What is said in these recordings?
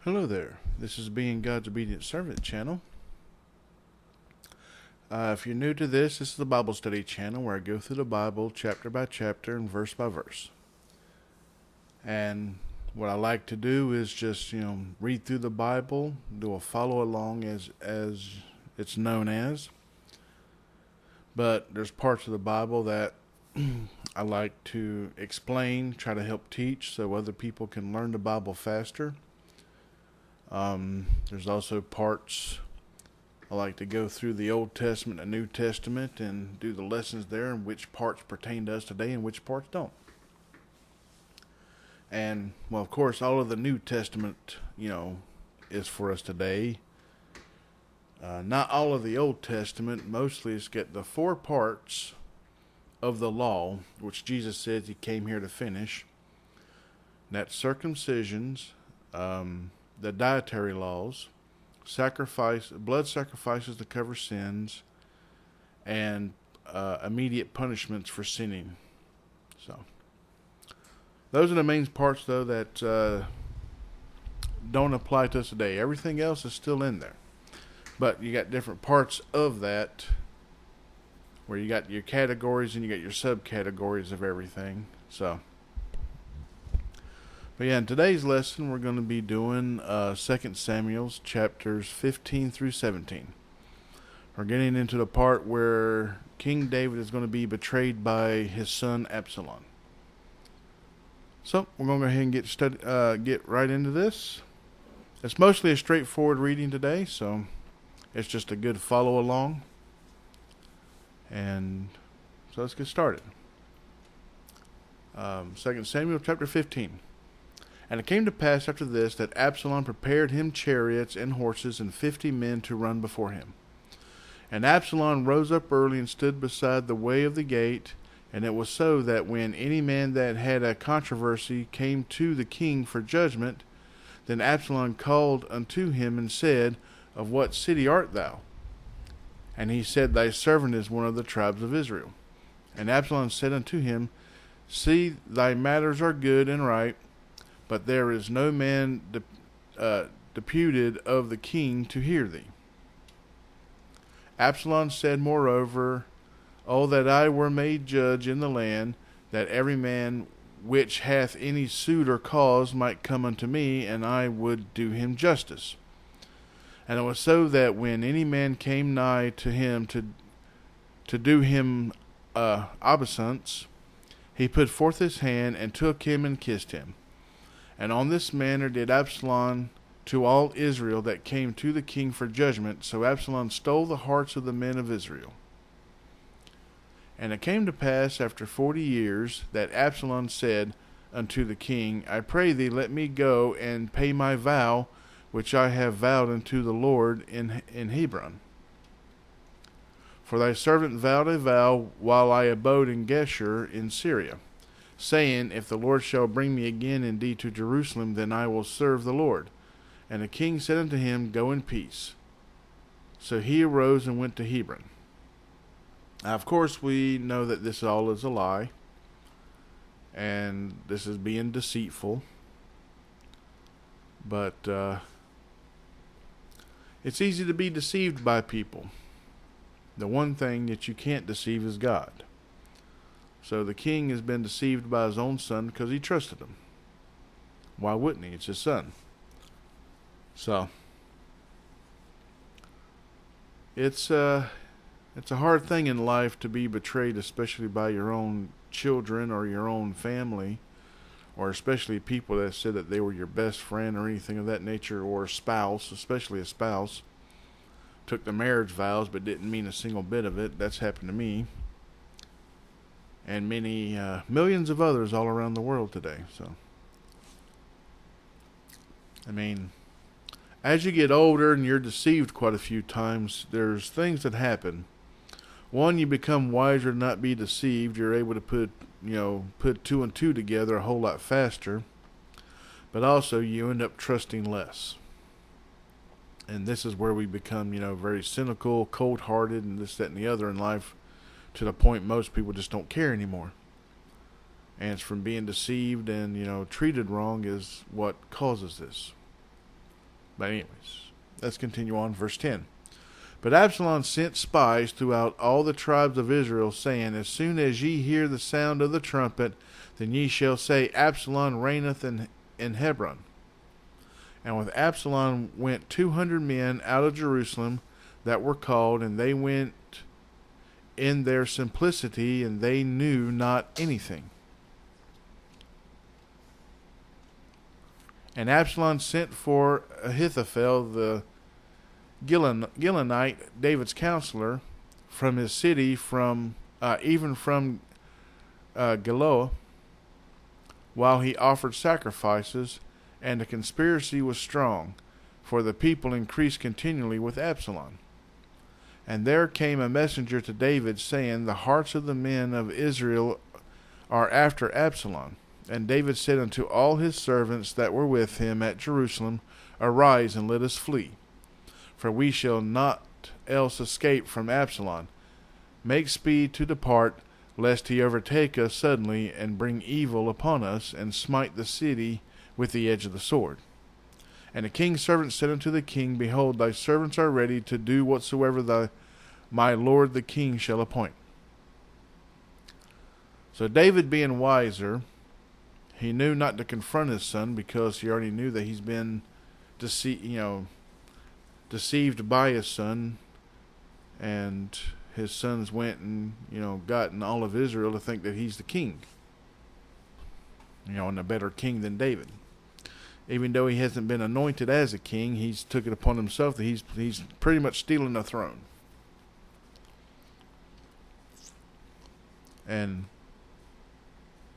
Hello there. This is Being God's Obedient Servant channel. If you're new to this is the Bible study channel where I go through the Bible chapter by chapter and verse by verse. And what I like to do is just, read through the Bible, do a follow along as it's known as. But there's parts of the Bible that I like to explain, try to help teach so other people can learn the Bible faster. There's also parts I like to go through the Old Testament and New Testament and do the lessons there and which parts pertain to us today and which parts don't. And, well, of course, all of the New Testament, is for us today. Not all of the Old Testament. Mostly it's got the 4 parts of the law, which Jesus says he came here to finish. And that's circumcisions, the dietary laws, blood sacrifices to cover sins, and immediate punishments for sinning. So, those are the main parts, though, that don't apply to us today. Everything else is still in there. But you got different parts of that where you got your categories and you got your subcategories of everything. So, but yeah, in today's lesson, we're going to be doing 2 Samuel chapters 15 through 17. We're getting into the part where King David is going to be betrayed by his son Absalom. So we're going to go ahead and get right into this. It's mostly a straightforward reading today, so it's just a good follow along. And so let's get started. 2 Samuel chapter 15. And it came to pass after this that Absalom prepared him chariots and horses and 50 men to run before him. And Absalom rose up early and stood beside the way of the gate. And it was so that when any man that had a controversy came to the king for judgment, then Absalom called unto him and said, Of what city art thou? And he said, Thy servant is one of the tribes of Israel. And Absalom said unto him, See, thy matters are good and right, but there is no man deputed of the king to hear thee. Absalom said moreover, O that I were made judge in the land, that every man which hath any suit or cause might come unto me, and I would do him justice. And it was so that when any man came nigh to him to do him obeisance, he put forth his hand and took him and kissed him. And on this manner did Absalom to all Israel that came to the king for judgment. So Absalom stole the hearts of the men of Israel. And it came to pass after 40 years that Absalom said unto the king, I pray thee, let me go and pay my vow, which I have vowed unto the Lord in Hebron. For thy servant vowed a vow while I abode in Geshur in Syria, saying, If the Lord shall bring me again indeed to Jerusalem, then I will serve the Lord. And the king said unto him, Go in peace. So he arose and went to Hebron. Now, of course, we know that this all is a lie, and this is being deceitful. But it's easy to be deceived by people. The one thing that you can't deceive is God. So the king has been deceived by his own son because he trusted him. Why wouldn't he? It's his son. So it's a hard thing in life to be betrayed, especially by your own children or your own family, or especially people that said that they were your best friend or anything of that nature, or a spouse, especially a spouse, took the marriage vows but didn't mean a single bit of it. That's happened to me. And many millions of others all around the world today. So, I mean, as you get older and you're deceived quite a few times, there's things that happen. One, you become wiser to not be deceived. You're able to put 2 and 2 together a whole lot faster. But also, you end up trusting less. And this is where we become, very cynical, cold-hearted, and this, that, and the other in life, to the point most people just don't care anymore. And it's from being deceived and, treated wrong is what causes this. But anyways, let's continue on. Verse 10. But Absalom sent spies throughout all the tribes of Israel, saying, As soon as ye hear the sound of the trumpet, then ye shall say, Absalom reigneth in Hebron. And with Absalom went 200 men out of Jerusalem that were called, and they went in their simplicity, and they knew not anything. And Absalom sent for Ahithophel the Gilonite, David's counselor, from his city, even from Giloah, while he offered sacrifices, and the conspiracy was strong, for the people increased continually with Absalom. And there came a messenger to David, saying, The hearts of the men of Israel are after Absalom. And David said unto all his servants that were with him at Jerusalem, Arise, and let us flee, for we shall not else escape from Absalom. Make speed to depart, lest he overtake us suddenly, and bring evil upon us, and smite the city with the edge of the sword. And the king's servants said unto the king, Behold, thy servants are ready to do whatsoever my lord the king shall appoint. So David, being wiser, he knew not to confront his son, because he already knew that he's been deceived by his son, and his sons went and gotten all of Israel to think that he's the king, and a better king than David. Even though he hasn't been anointed as a king, he's took it upon himself that he's pretty much stealing the throne. And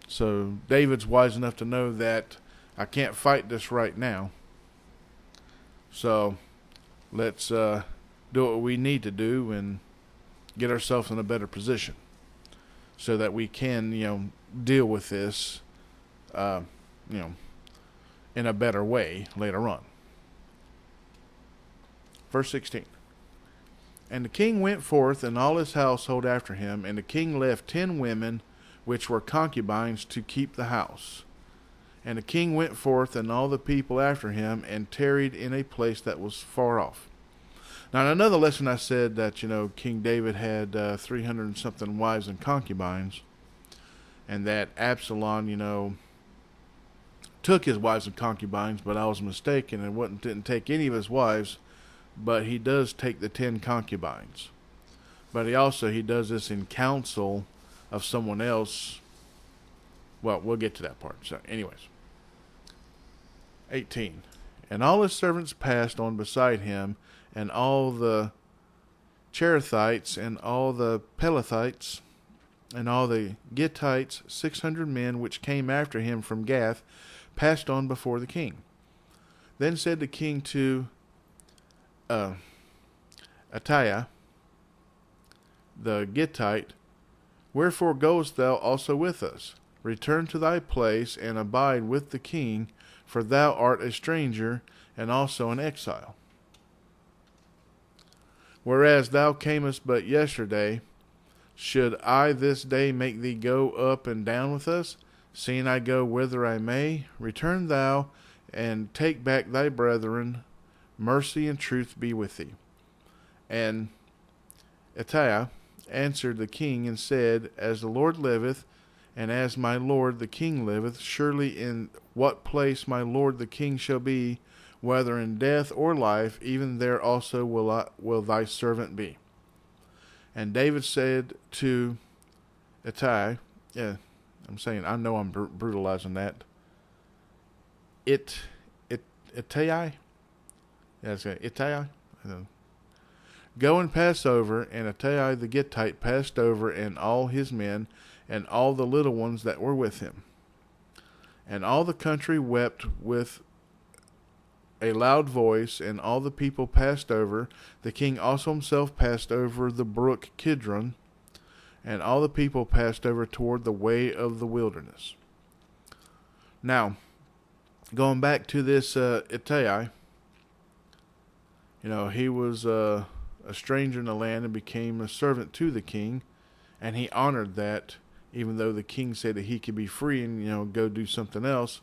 so David's wise enough to know that I can't fight this right now. So let's do what we need to do and get ourselves in a better position, so that we can deal with this in a better way later on. Verse 16. And the king went forth, and all his household after him, and the king left 10 women which were concubines to keep the house. And the king went forth, and all the people after him, and tarried in a place that was far off. Now, in another lesson I said that, King David had 300 and something wives and concubines, and that Absalom, took his wives and concubines, but I was mistaken, and didn't take any of his wives, but he does take the 10 concubines. But he does this in counsel of someone else. Well, we'll get to that part. So, anyways. 18. And all his servants passed on beside him, and all the Cherethites, and all the Pelethites, and all the Gittites, 600 men which came after him from Gath, passed on before the king. Then said the king to Attai the Gittite, Wherefore goest thou also with us? Return to thy place, and abide with the king, for thou art a stranger, and also an exile. Whereas thou camest but yesterday, should I this day make thee go up and down with us? Seeing I go whither I may, return thou, and take back thy brethren. Mercy and truth be with thee. And Attai answered the king and said, As the Lord liveth, and as my lord the king liveth, surely in what place my lord the king shall be, whether in death or life, even there also will thy servant be. And David said to Attai, I know I'm brutalizing that. Ittai? Ittai? Go and pass over, and Attai the Gittite passed over, and all his men, and all the little ones that were with him. And all the country wept with a loud voice, and all the people passed over. The king also himself passed over the brook Kidron, and all the people passed over toward the way of the wilderness. Now, going back to this Ittai, he was a stranger in the land and became a servant to the king, and he honored that. Even though the king said that he could be free and go do something else,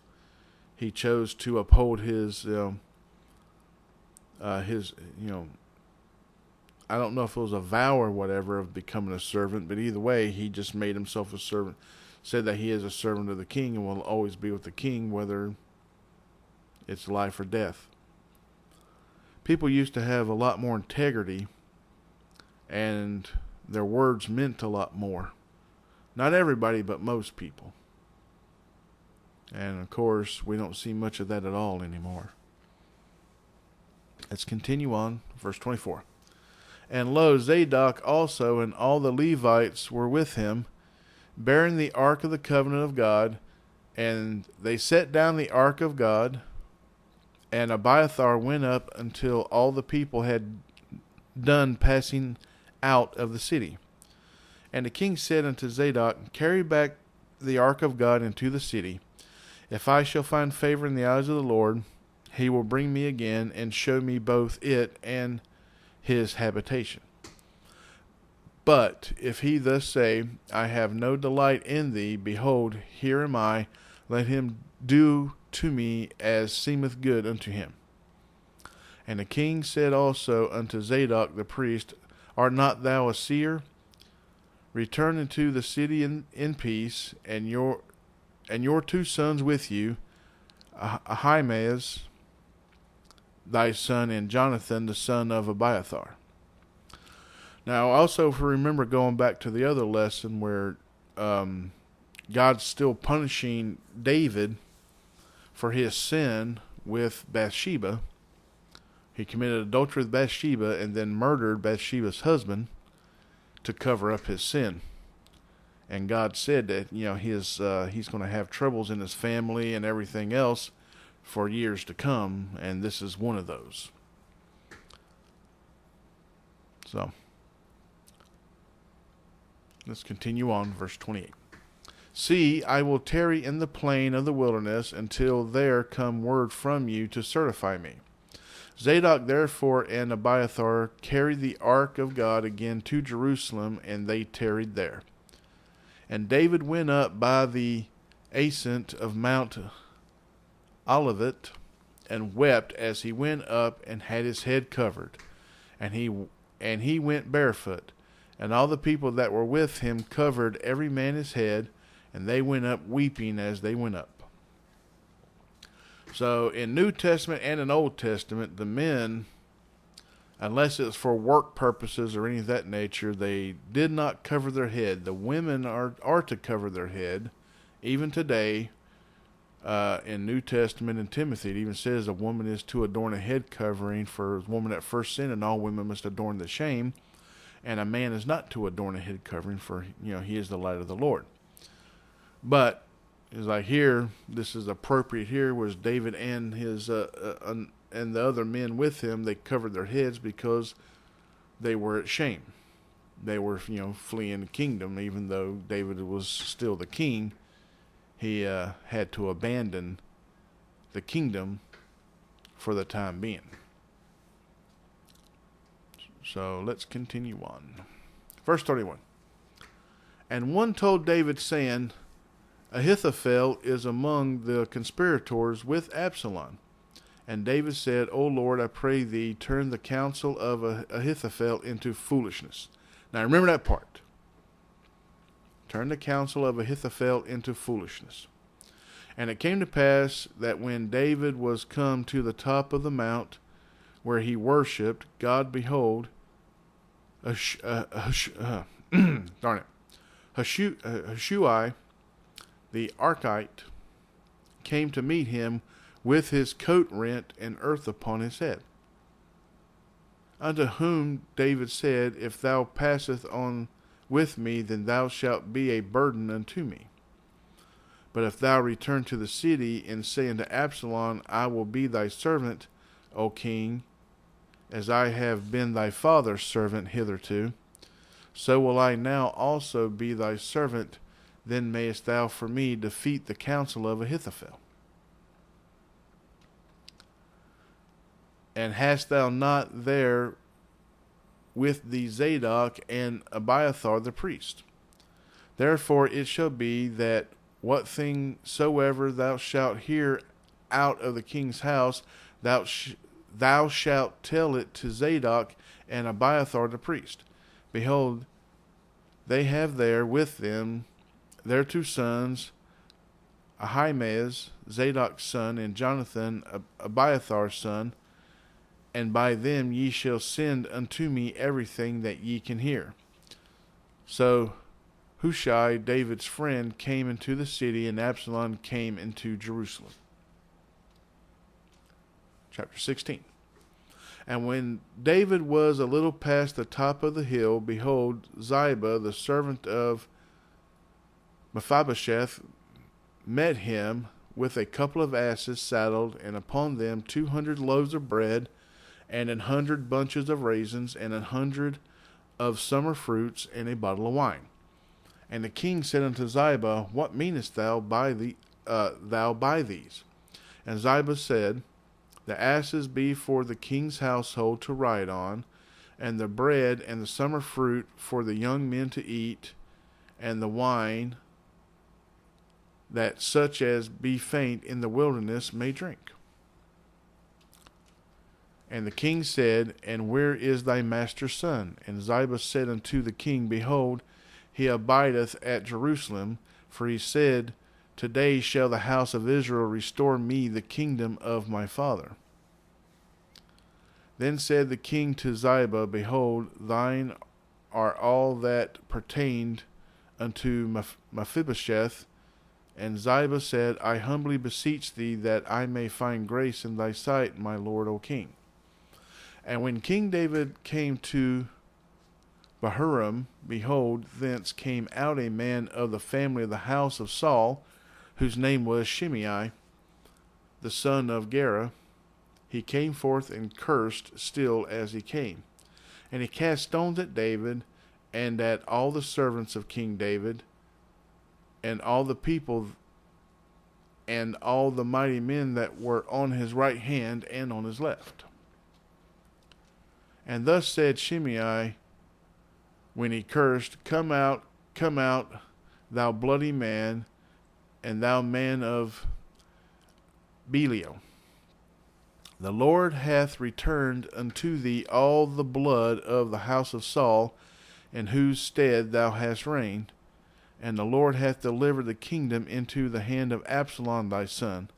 he chose to uphold his his, I don't know if it was a vow or whatever of becoming a servant, but either way, he just made himself a servant, said that he is a servant of the king and will always be with the king, whether it's life or death. People used to have a lot more integrity, and their words meant a lot more. Not everybody, but most people. And of course, we don't see much of that at all anymore. Let's continue on, verse 24. And lo, Zadok also and all the Levites were with him, bearing the ark of the covenant of God, and they set down the ark of God, and Abiathar went up until all the people had done passing out of the city. And the king said unto Zadok, Carry back the ark of God into the city. If I shall find favor in the eyes of the Lord, he will bring me again and show me both it and his habitation. But if he thus say, I have no delight in thee, behold, here am I, let him do to me as seemeth good unto him. And the king said also unto Zadok the priest, Art not thou a seer? Return into the city in peace, and your 2 sons with you, Ahimaaz thy son, and Jonathan the son of Abiathar. Now, also, if we remember going back to the other lesson where God's still punishing David for his sin with Bathsheba. He committed adultery with Bathsheba and then murdered Bathsheba's husband to cover up his sin. And God said that, he's going to have troubles in his family and everything else for years to come, and this is one of those. So, let's continue on, verse 28. See, I will tarry in the plain of the wilderness until there come word from you to certify me. Zadok therefore and Abiathar carried the ark of God again to Jerusalem, and they tarried there. And David went up by the ascent of Mount Olivet, and wept as he went up, and had his head covered. And he went barefoot. And all the people that were with him covered every man his head, and they went up weeping as they went up. So in New Testament and in Old Testament, the men, unless it's for work purposes or any of that nature, they did not cover their head. The women are to cover their head. Even today, in New Testament and Timothy, it even says a woman is to adorn a head covering for a woman that first sinned, and all women must adorn the shame. And a man is not to adorn a head covering, for he is the light of the Lord. But it's like here, this is appropriate here, was David and his and the other men with him, they covered their heads because they were at shame. They were fleeing the kingdom, even though David was still the king. He had to abandon the kingdom for the time being. So let's continue on. Verse 31. And one told David, saying, Ahithophel is among the conspirators with Absalom. And David said, O Lord, I pray thee, turn the counsel of Ahithophel into foolishness. Now remember that part. Turn the counsel of Ahithophel into foolishness. And it came to pass that when David was come to the top of the mount where he worshipped, God, behold, Hushui, the Archite, came to meet him with his coat rent and earth upon his head. Unto whom David said, If thou passeth on with me, then thou shalt be a burden unto me. But if thou return to the city, and say unto Absalom, I will be thy servant, O king, as I have been thy father's servant hitherto, so will I now also be thy servant. Then mayest thou for me defeat the counsel of Ahithophel. And hast thou not there with thee Zadok and Abiathar the priest? Therefore it shall be that what thing soever thou shalt hear out of the king's house, thou thou shalt tell it to Zadok and Abiathar the priest. Behold, they have there with them their two sons, Ahimaaz, Zadok's son, and Jonathan, Abiathar's son, and by them ye shall send unto me everything that ye can hear. So Hushai, David's friend, came into the city, and Absalom came into Jerusalem. Chapter 16. And when David was a little past the top of the hill, behold, Ziba, the servant of Mephibosheth, met him with a couple of asses saddled, and upon them 200 loaves of bread, and 100 bunches of raisins, and 100 of summer fruits, and a bottle of wine. And the king said unto Ziba, What meanest thou by these? And Ziba said, The asses be for the king's household to ride on, and the bread and the summer fruit for the young men to eat, and the wine that such as be faint in the wilderness may drink. And the king said, And where is thy master's son? And Ziba said unto the king, Behold, he abideth at Jerusalem, for he said, Today shall the house of Israel restore me the kingdom of my father. Then said the king to Ziba, Behold, thine are all that pertained unto Mephibosheth. And Ziba said, I humbly beseech thee that I may find grace in thy sight, my lord, O king. And when King David came to Bahurim, behold, thence came out a man of the family of the house of Saul, whose name was Shimei, the son of Gera. He came forth and cursed still as he came. And he cast stones at David, and at all the servants of King David, and all the people, and all the mighty men that were on his right hand and on his left. And thus said Shimei, when he cursed, Come out, thou bloody man, and thou man of Belial. The Lord hath returned unto thee all the blood of the house of Saul, in whose stead thou hast reigned, and the Lord hath delivered the kingdom into the hand of Absalom thy son.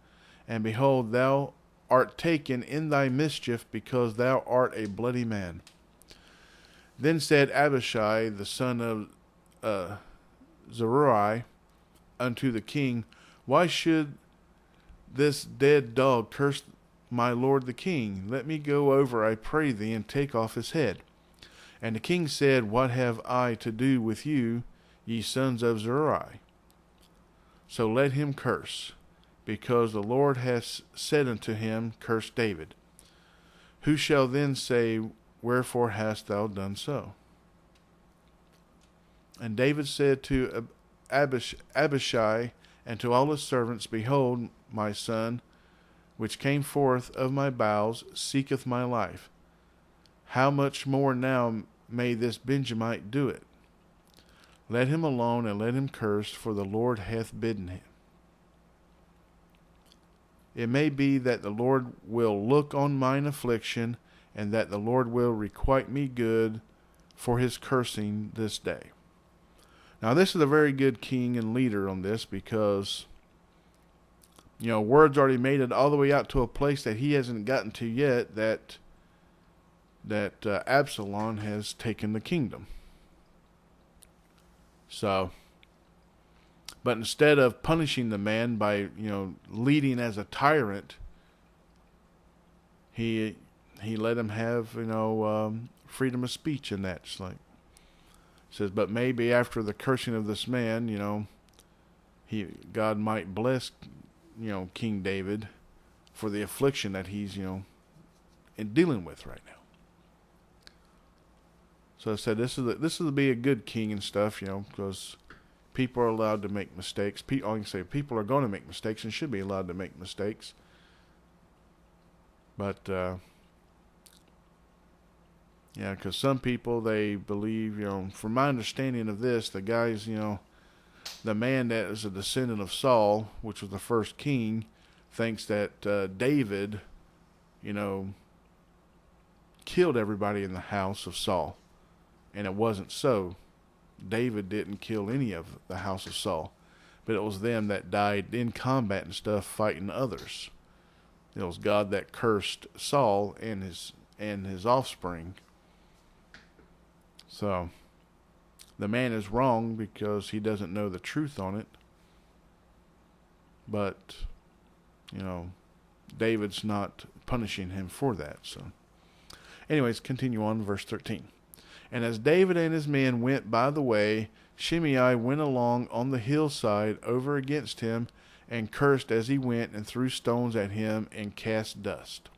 And behold, thou art taken in thy mischief, because thou art a bloody man. Then said Abishai, the son of Zeruiah, unto the king, Why should this dead dog curse my lord the king? Let me go over, I pray thee, and take off his head. And the king said, What have I to do with you, ye sons of Zeruiah? So let him curse, because the Lord hath said unto him, Curse David. Who shall then say, Wherefore hast thou done so? And David said to Abishai and to all his servants, Behold, my son, which came forth of my bowels, seeketh my life. How much more now may this Benjamite do it? Let him alone, and let him curse, for the Lord hath bidden him. It may be that the Lord will look on mine affliction, and that the Lord will requite me good for his cursing this day. Now, this is a very good king and leader on this, because, word's already made it all the way out to a place that he hasn't gotten to yet, that Absalom has taken the kingdom. So, but instead of punishing the man by, leading as a tyrant, he let him have, freedom of speech in that. Just like, it says, but maybe after the cursing of this man, God might bless, King David for the affliction that he's, in dealing with right now. So I said, this is to be a good king and stuff, because people are allowed to make mistakes. People are going to make mistakes and should be allowed to make mistakes. But, because some people, they believe, from my understanding of this, the guy's, the man that is a descendant of Saul, which was the first king, thinks that David, killed everybody in the house of Saul. And it wasn't so. David didn't kill any of the house of Saul. But it was them that died in combat and stuff fighting others. It was God that cursed Saul and his offspring. So the man is wrong because he doesn't know the truth on it. But, David's not punishing him for that. So, anyways, continue on, verse 13. And as David and his men went by the way, Shimei went along on the hillside over against him, and cursed as he went, and threw stones at him, and cast dust.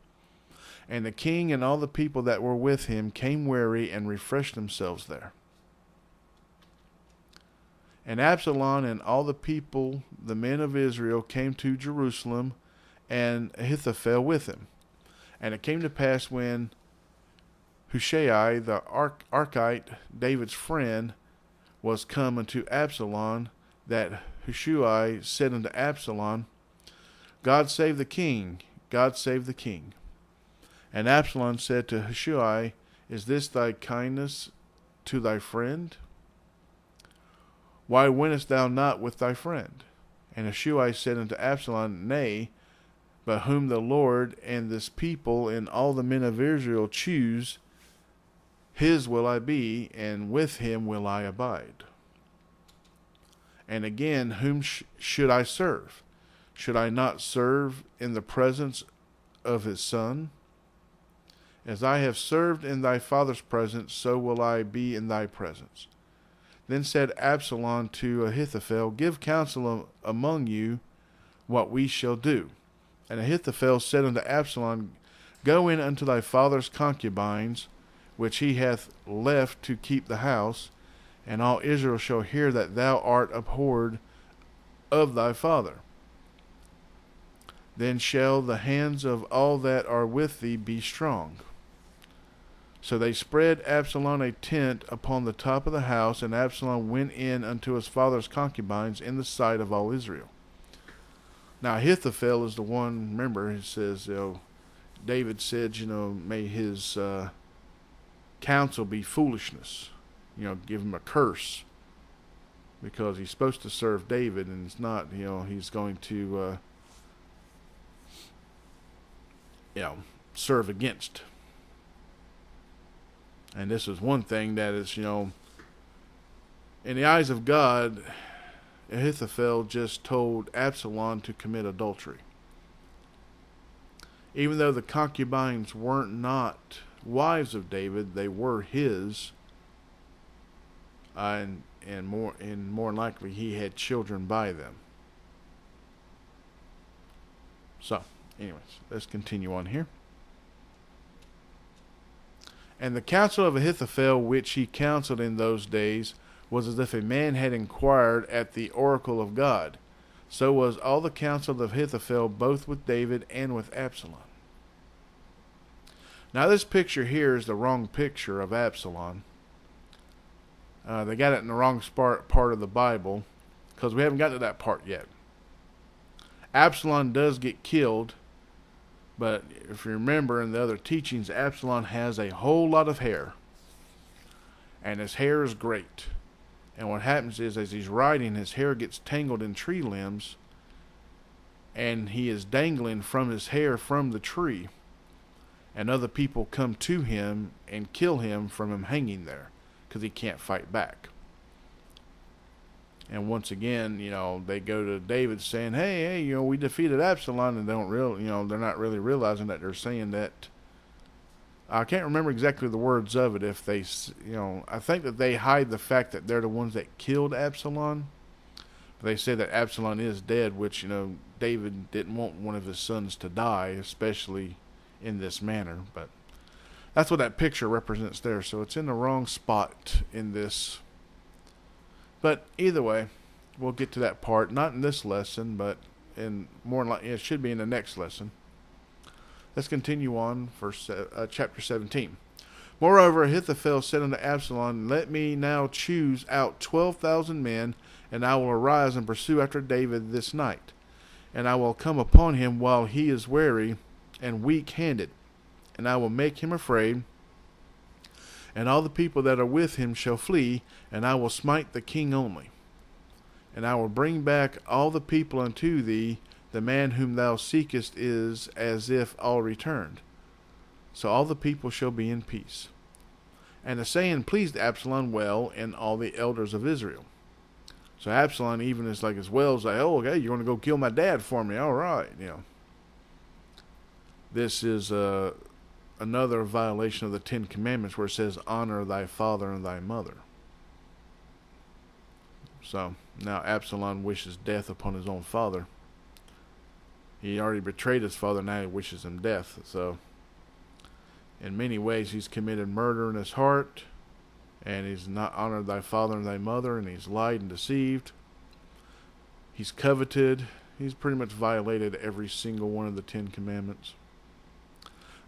And the king and all the people that were with him came weary, and refreshed themselves there. And Absalom and all the people, the men of Israel, came to Jerusalem, and Ahithophel with him. And it came to pass when Hushai the Archite, David's friend, was come unto Absalom, that Hushai said unto Absalom, God save the king, God save the king. And Absalom said to Hushai, Is this thy kindness to thy friend? Why wentest thou not with thy friend? And Hushai said unto Absalom, Nay, but whom the Lord and this people and all the men of Israel choose, his will I be, and with him will I abide. And again, whom should I serve? Should I not serve in the presence of his son? As I have served in thy father's presence, so will I be in thy presence. Then said Absalom to Ahithophel, Give counsel among you what we shall do. And Ahithophel said unto Absalom, Go in unto thy father's concubines, which he hath left to keep the house, and all Israel shall hear that thou art abhorred of thy father. Then shall the hands of all that are with thee be strong. So they spread Absalom a tent upon the top of the house, and Absalom went in unto his father's concubines in the sight of all Israel. Now Ahithophel is the one, remember, it says, David said, may his counsel be foolishness. Give him a curse. Because he's supposed to serve David, and it's not, he's going to, serve against. And this is one thing that is, in the eyes of God, Ahithophel just told Absalom to commit adultery. Even though the concubines weren't not wives of David, they were his. And more likely he had children by them. So, anyways, let's continue on here. And the counsel of Ahithophel, which he counseled in those days, was as if a man had inquired at the oracle of God. So was all the counsel of Ahithophel, both with David and with Absalom. Now this picture here is the wrong picture of Absalom. They got it in the wrong part of the Bible, because we haven't got to that part yet. Absalom does get killed, but if you remember in the other teachings, Absalom has a whole lot of hair. And his hair is great. And what happens is, as he's riding, his hair gets tangled in tree limbs, and he is dangling from his hair from the tree. And other people come to him and kill him from him hanging there, because he can't fight back. And once again, they go to David saying, hey, we defeated Absalom, and they're not really realizing that they're saying that. I can't remember exactly the words of it. If they, I think that they hide the fact that they're the ones that killed Absalom. They say that Absalom is dead, which, David didn't want one of his sons to die, especially in this manner. But that's what that picture represents there. So it's in the wrong spot in this. But either way, we'll get to that part. Not in this lesson, but it should be in the next lesson. Let's continue on for chapter 17. Moreover, Ahithophel said unto Absalom, Let me now choose out 12,000 men, and I will arise and pursue after David this night. And I will come upon him while he is weary and weak-handed, and I will make him afraid, And all the people that are with him shall flee, and I will smite the king only. And I will bring back all the people unto thee. The man whom thou seekest is as if all returned. So all the people shall be in peace. And the saying pleased Absalom well and all the elders of Israel. So Absalom even is like as well as like, oh, okay, you're going to go kill my dad for me. All right, This is another violation of the 10 Commandments where it says, honor thy father and thy mother. So now Absalom wishes death upon his own father. He already betrayed his father, now he wishes him death. So in many ways he's committed murder in his heart, and he's not honored thy father and thy mother, and he's lied and deceived. He's coveted. He's pretty much violated every single one of the 10 Commandments.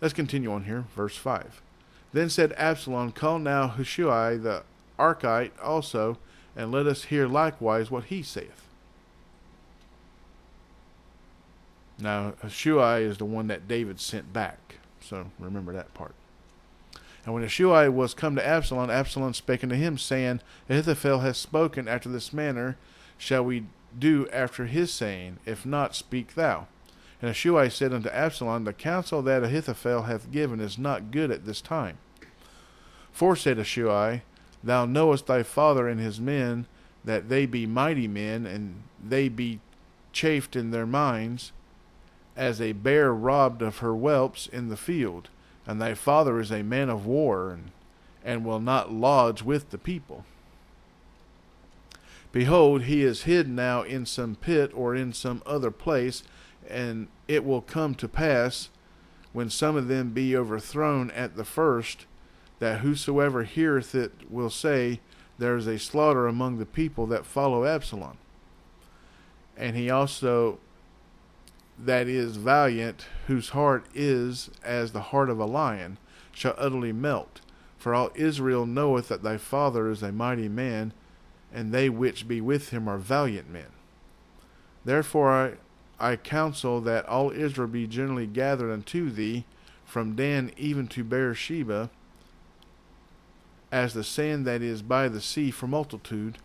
Let's continue on here, verse 5. Then said Absalom, call now Hushai the Archite also, and let us hear likewise what he saith. Now, Hushai is the one that David sent back. So, remember that part. And when Hushai was come to Absalom, Absalom spake unto him, saying, Ahithophel hath spoken after this manner. Shall we do after his saying? If not, speak thou. And Hushai said unto Absalom, the counsel that Ahithophel hath given is not good at this time. For, said Hushai, thou knowest thy father and his men, that they be mighty men, and they be chafed in their minds, as a bear robbed of her whelps in the field. And thy father is a man of war, and will not lodge with the people. Behold, he is hid now in some pit or in some other place, and it will come to pass, when some of them be overthrown at the first, that whosoever heareth it will say, there is a slaughter among the people that follow Absalom. And he also that is valiant, whose heart is as the heart of a lion, shall utterly melt. For all Israel knoweth that thy father is a mighty man, and they which be with him are valiant men. Therefore I counsel that all Israel be generally gathered unto thee, from Dan even to Beersheba, as the sand that is by the sea for multitude,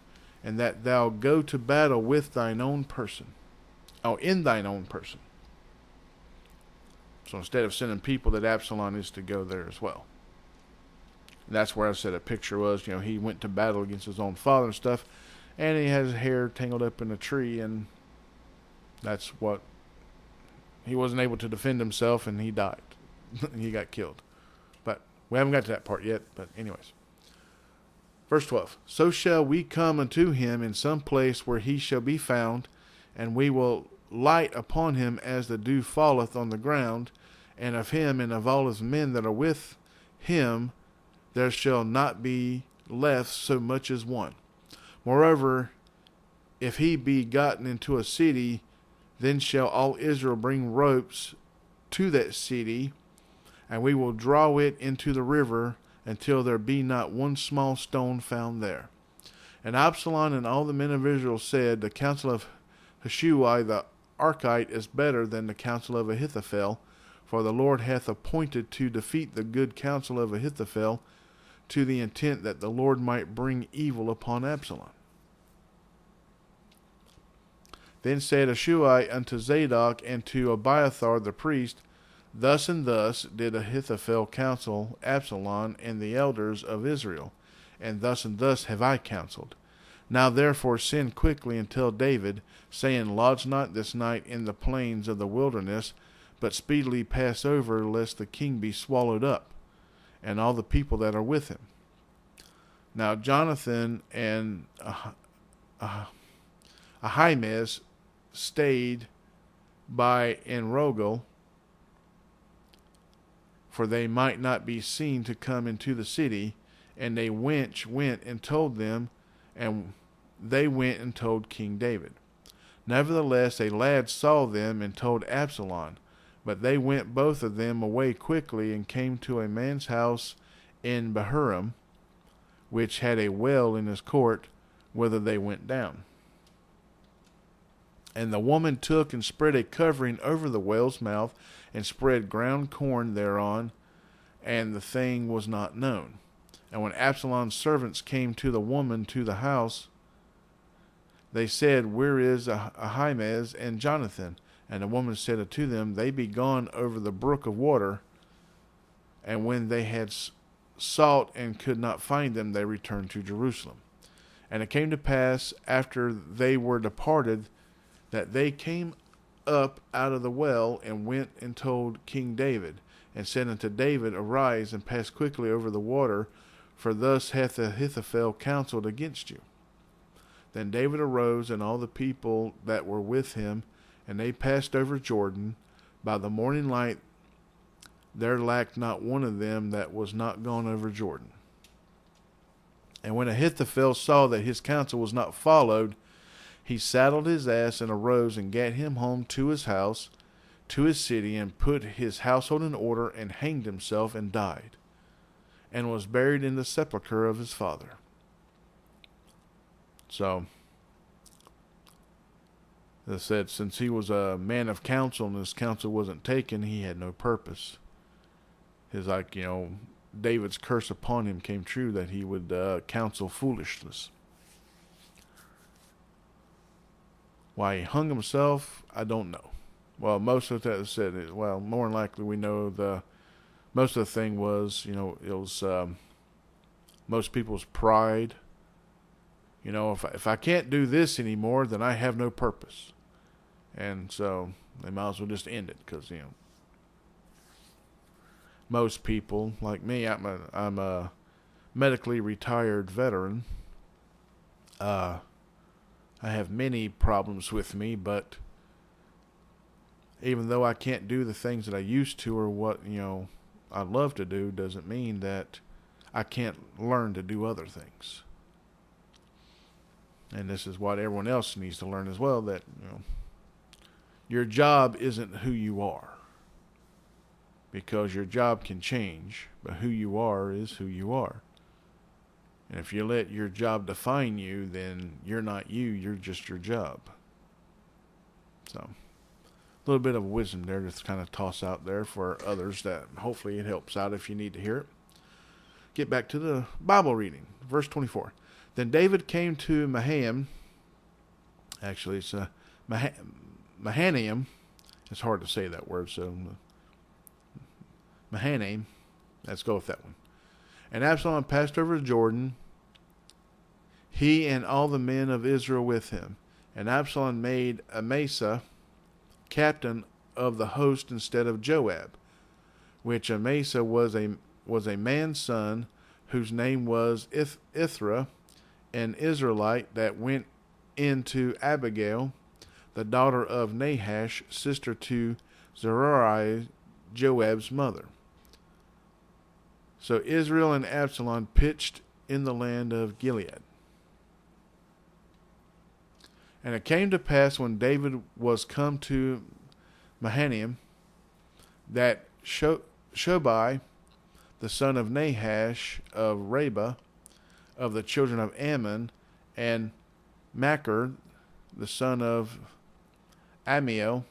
and that thou go to battle with thine own person. In thine own person. So instead of sending people, that Absalom is to go there as well. And that's where I said a picture was, he went to battle against his own father and stuff, and he has his hair tangled up in a tree, and that's what, he wasn't able to defend himself, and he died. He got killed. But we haven't got to that part yet, but anyways. Verse 12. So shall we come unto him in some place where he shall be found, and we will light upon him as the dew falleth on the ground, and of him and of all his men that are with him there shall not be left so much as one. Moreover, if he be gotten into a city, then shall all Israel bring ropes to that city, and we will draw it into the river until there be not one small stone found there. And Absalom and all the men of Israel said, the counsel of Hushai the Archite is better than the counsel of Ahithophel, for the Lord hath appointed to defeat the good counsel of Ahithophel, to the intent that the Lord might bring evil upon Absalom. Then said Hushai unto Zadok and to Abiathar the priest, thus and thus did Ahithophel counsel Absalom and the elders of Israel, and thus have I counseled. Now therefore send quickly and tell David, saying, lodge not this night in the plains of the wilderness, but speedily pass over, lest the king be swallowed up, and all the people that are with him. Now Jonathan and Ahimaaz stayed by Enrogel, for they might not be seen to come into the city, and a wench went and told them, and they went and told King David. Nevertheless, a lad saw them and told Absalom, but they went both of them away quickly and came to a man's house in Bahurim, which had a well in his court, whither they went down. And the woman took and spread a covering over the well's mouth, and spread ground corn thereon, and the thing was not known. And when Absalom's servants came to the woman to the house, they said, Where is Ahimaaz and Jonathan? And the woman said unto them, They be gone over the brook of water. And when they had sought and could not find them, they returned to Jerusalem. And it came to pass, after they were departed, that they came up out of the well, and went and told King David, and said unto David, Arise, and pass quickly over the water, for thus hath Ahithophel counseled against you. Then David arose, and all the people that were with him, and they passed over Jordan. By the morning light there lacked not one of them that was not gone over Jordan. And when Ahithophel saw that his counsel was not followed, he saddled his ass, and arose, and gat him home to his house, to his city, and put his household in order, and hanged himself, and died, and was buried in the sepulchre of his father. So, they said, since he was a man of counsel, and his counsel wasn't taken, he had no purpose. It's like, David's curse upon him came true, that he would counsel foolishness. Why he hung himself, I don't know. Well, most of that said, more than likely we know most of the thing was, it was most people's pride. If I can't do this anymore, then I have no purpose. And so they might as well just end it, because, most people, like me, I'm a medically retired veteran. I have many problems with me, but even though I can't do the things that I used to, or what, I love to do, doesn't mean that I can't learn to do other things. And this is what everyone else needs to learn as well, that, your job isn't who you are. Because your job can change, but who you are is who you are. And if you let your job define you, then you're not you, you're just your job. So, a little bit of wisdom there to kind of toss out there for others, that hopefully it helps out if you need to hear it. Get back to the Bible reading. Verse 24. Then David came to Mahanaim. Actually, it's Mahanaim. It's hard to say that word, so Mahanaim. Let's go with that one. And Absalom passed over Jordan, he and all the men of Israel with him. And Absalom made Amasa captain of the host instead of Joab, which Amasa was a man's son, whose name was Ithra, an Israelite that went into Abigail, the daughter of Nahash, sister to Zeruiah, Joab's mother. So Israel and Absalom pitched in the land of Gilead. And it came to pass, when David was come to Mahanaim, that Shobai, the son of Nahash of Rabbah, of the children of Ammon, and Machir, the son of Amiel,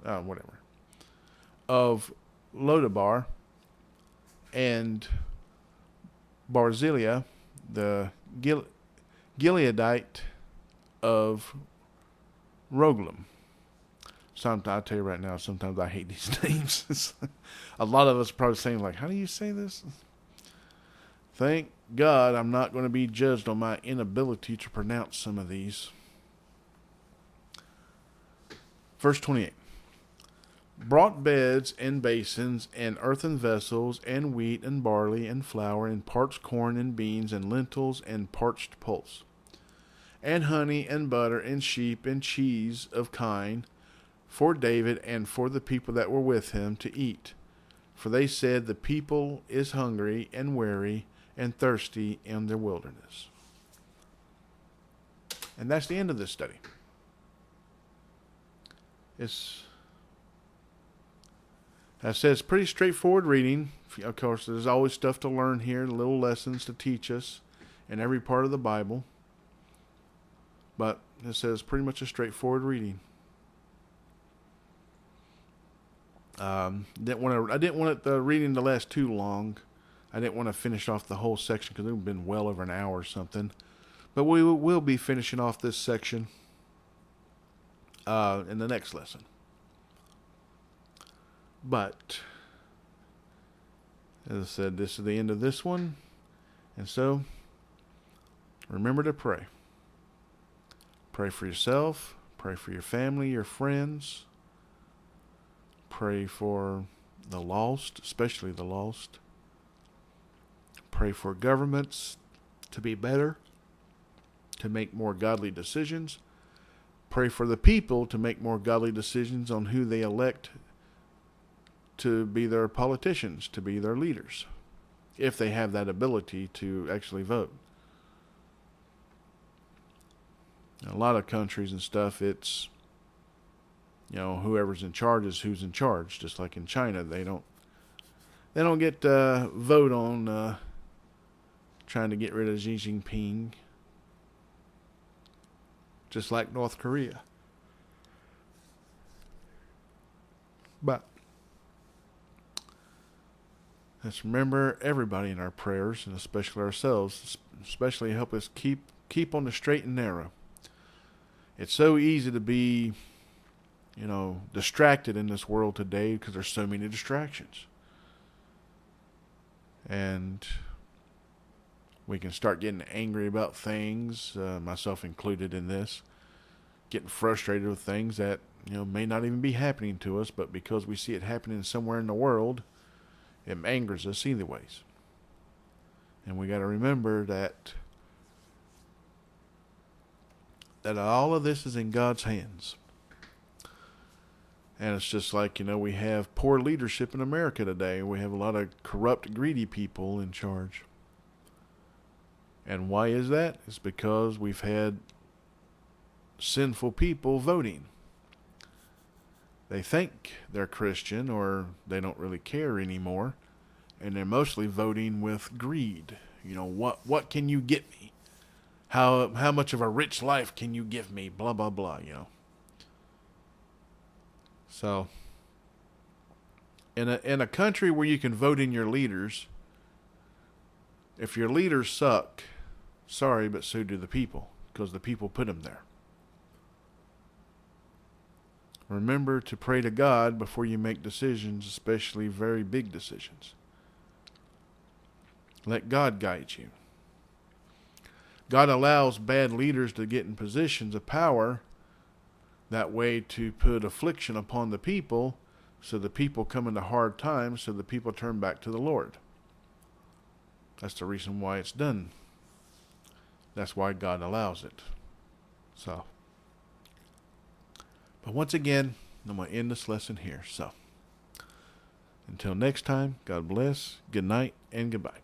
whatever, of Lodabar, and Barzillai, the Gileadite of Roglim. Sometimes, I'll tell you right now, sometimes I hate these names. A lot of us are probably saying, like, how do you say this? Thank God I'm not going to be judged on my inability to pronounce some of these. Verse 28. Brought beds and basins and earthen vessels and wheat and barley and flour and parched corn and beans and lentils and parched pulse and honey and butter and sheep and cheese of kine for David and for the people that were with him to eat. For they said, the people is hungry and weary and thirsty in the wilderness. And that's the end of this study. I said it's pretty straightforward reading. Of course, there's always stuff to learn here, little lessons to teach us in every part of the Bible. But it says pretty much a straightforward reading. I didn't want the reading to last too long. I didn't want to finish off the whole section because it would have been well over an hour or something. But we will be finishing off this section in the next lesson. But, as I said, this is the end of this one. And so, remember to pray. Pray for yourself. Pray for your family, your friends. Pray for the lost, especially the lost. Pray for governments to be better, to make more godly decisions. Pray for the people to make more godly decisions on who they elect to be their politicians, to be their leaders, if they have that ability to actually vote. In a lot of countries and stuff, it's, whoever's in charge is who's in charge. Just like in China, they don't get to vote on trying to get rid of Xi Jinping. Just like North Korea. But let's remember everybody in our prayers, and especially ourselves, especially help us keep on the straight and narrow. It's so easy to be, distracted in this world today because there's so many distractions. And we can start getting angry about things, myself included in this, getting frustrated with things that, may not even be happening to us, but because we see it happening somewhere in the world, it angers us either ways. And we got to remember that all of this is in God's hands. And it's just like, we have poor leadership in America today. We have a lot of corrupt, greedy people in charge. And why is that? It's because we've had sinful people voting. They think they're Christian, or they don't really care anymore, and they're mostly voting with greed. What can you get me? How much of a rich life can you give me? Blah, blah, blah, So, in a country where you can vote in your leaders, if your leaders suck, sorry, but so do the people, because the people put them there. Remember to pray to God before you make decisions, especially very big decisions. Let God guide you. God allows bad leaders to get in positions of power, that way to put affliction upon the people, so the people come into hard times, so the people turn back to the Lord. That's the reason why it's done. That's why God allows it. So, but once again, I'm going to end this lesson here. So, until next time, God bless, good night, and goodbye.